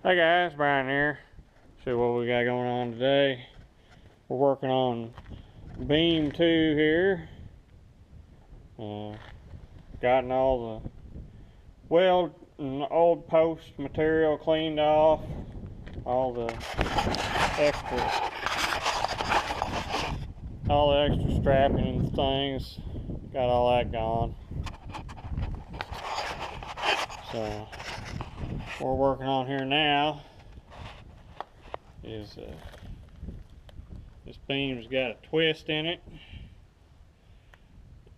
Hey guys, Brian here. See what we got going on today. We're working on beam 2 here. Gotten all the weld and old post material cleaned off. All the extra strapping and things. Got all that gone. So what we're working on here now is this beam's got a twist in it.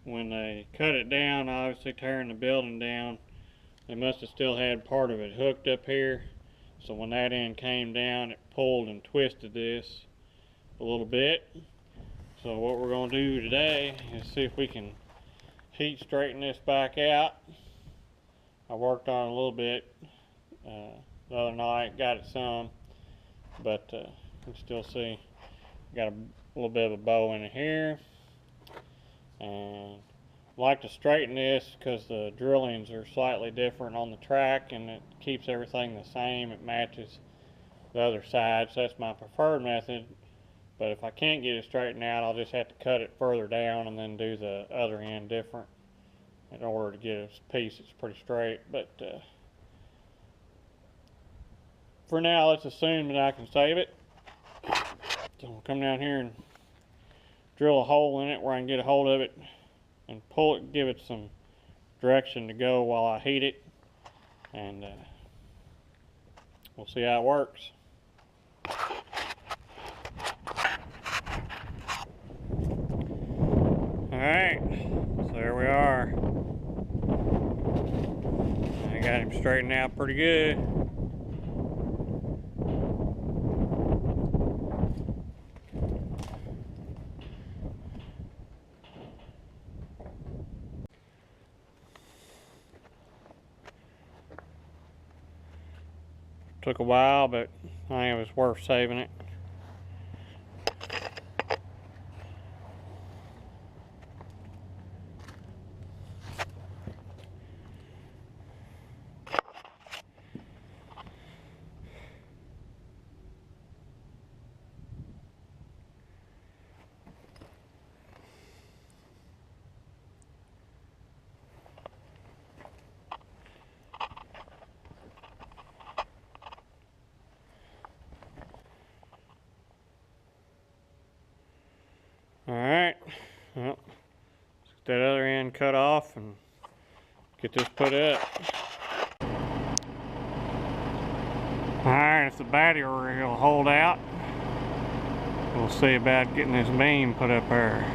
When they cut it down, obviously tearing the building down, they must have still had part of it hooked up here. So when that end came down, it pulled and twisted this a little bit. So what we're going to do today is see if we can heat straighten this back out. I worked on it a little bit the other night, got it some, but you can still see got a little bit of a bow in it here. And I like to straighten this because the drillings are slightly different on the track, and it keeps everything the same. It matches the other side, so that's my preferred method. But if I can't get it straightened out, I'll just have to cut it further down and then do the other end different in order to get a piece that's pretty straight. But for now, let's assume that I can save it. So I'll come down here and drill a hole in it where I can get a hold of it and pull it, give it some direction to go while I heat it, and we'll see how it works. Alright, so there we are. I got him straightened out pretty good. Took a while, but I think it was worth saving it. Alright, well, let's get that other end cut off and get this put up. Alright, if the battery will hold out, we'll see about getting this beam put up there.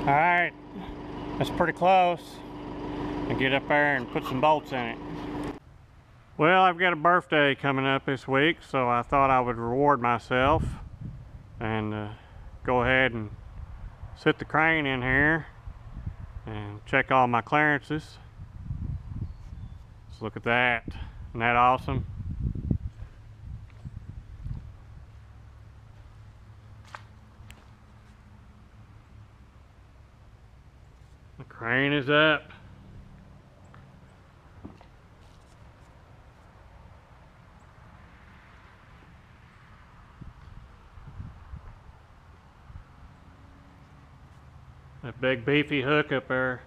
Alright, that's pretty close. And get up there and put some bolts in it. Well, I've got a birthday coming up this week, so I thought I would reward myself and go ahead and sit the crane in here and check all my clearances. Let's look at that. Isn't that awesome? The crane is up. That big beefy hook up there.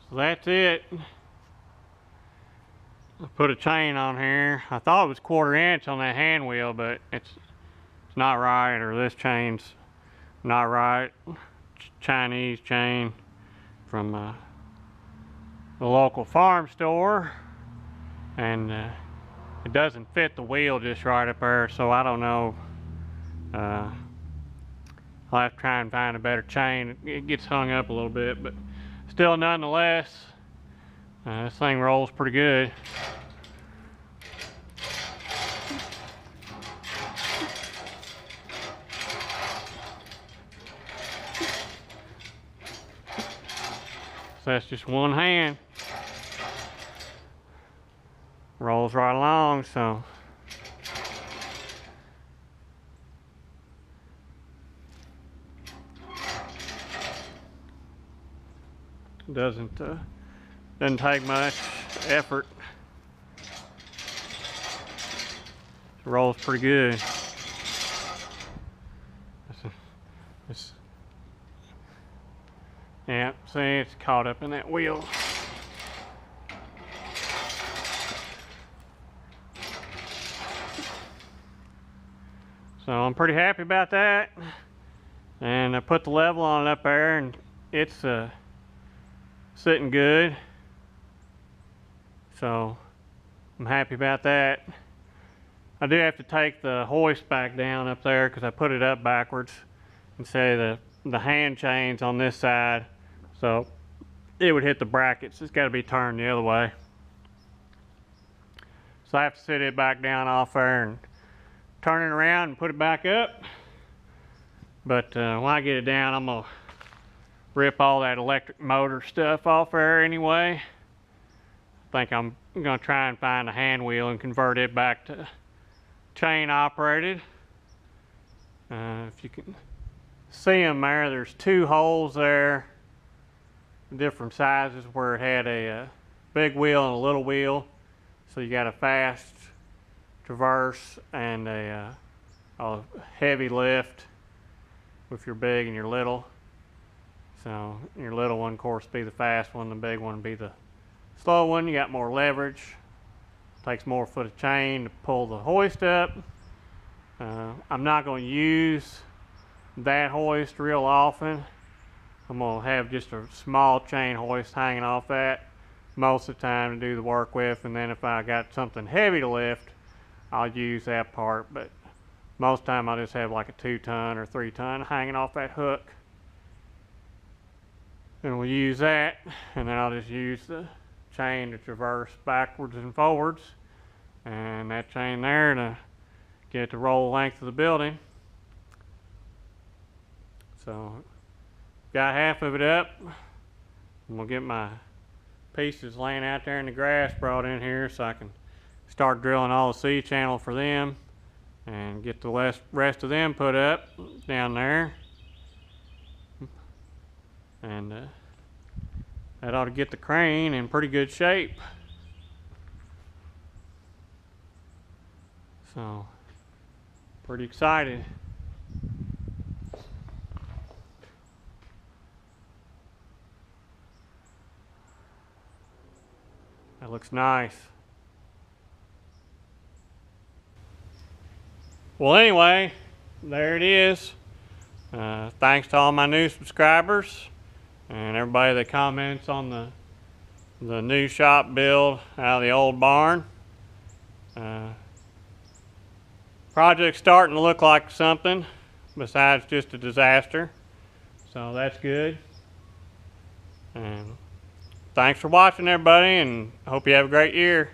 So that's it. I put a chain on here. I thought it was 1/4 inch on that hand wheel, but it's not right, or this chain's not right. Chinese chain from the local farm store, and it doesn't fit the wheel just right up there, so I don't know. I'll have to try and find a better chain. It gets hung up a little bit, but still, nonetheless, this thing rolls pretty good. So that's just one hand. Rolls right along, so. Doesn't take much effort. It rolls pretty good. Yeah, see, it's caught up in that wheel. So I'm pretty happy about that. And I put the level on it up there, and it's sitting good. So I'm happy about that. I do have to take the hoist back down up there because I put it up backwards and say the hand chain's on this side, so it would hit the brackets. It's got to be turned the other way. So I have to sit it back down off there and turn it around and put it back up. But when I get it down, I'm gonna rip all that electric motor stuff off there anyway. I think I'm gonna try and find a hand wheel and convert it back to chain operated. If you can see them there, there's 2 holes there, different sizes, where it had a big wheel and a little wheel. So you got a fast traverse and a heavy lift with your big and your little. So your little one, of course, be the fast one, the big one be the slow one. You got more leverage. Takes more foot of chain to pull the hoist up. I'm not going to use that hoist real often. I'm going to have just a small chain hoist hanging off that most of the time to do the work with, and then if I got something heavy to lift, I'll use that part, but most of the time I'll just have like a 2-ton or 3-ton hanging off that hook. And we'll use that, and then I'll just use the chain to traverse backwards and forwards, and that chain there to get it to roll the length of the building. So, got half of it up. I'm gonna get my pieces laying out there in the grass brought in here so I can start drilling all the C-channel for them and get the rest of them put up down there. And that ought to get the crane in pretty good shape. So, pretty excited. That looks nice. Well, anyway, there it is. Thanks to all my new subscribers and everybody that comments on the the new shop build out of the old barn. Project's starting to look like something besides just a disaster, so that's good. And thanks for watching, everybody, and I hope you have a great year.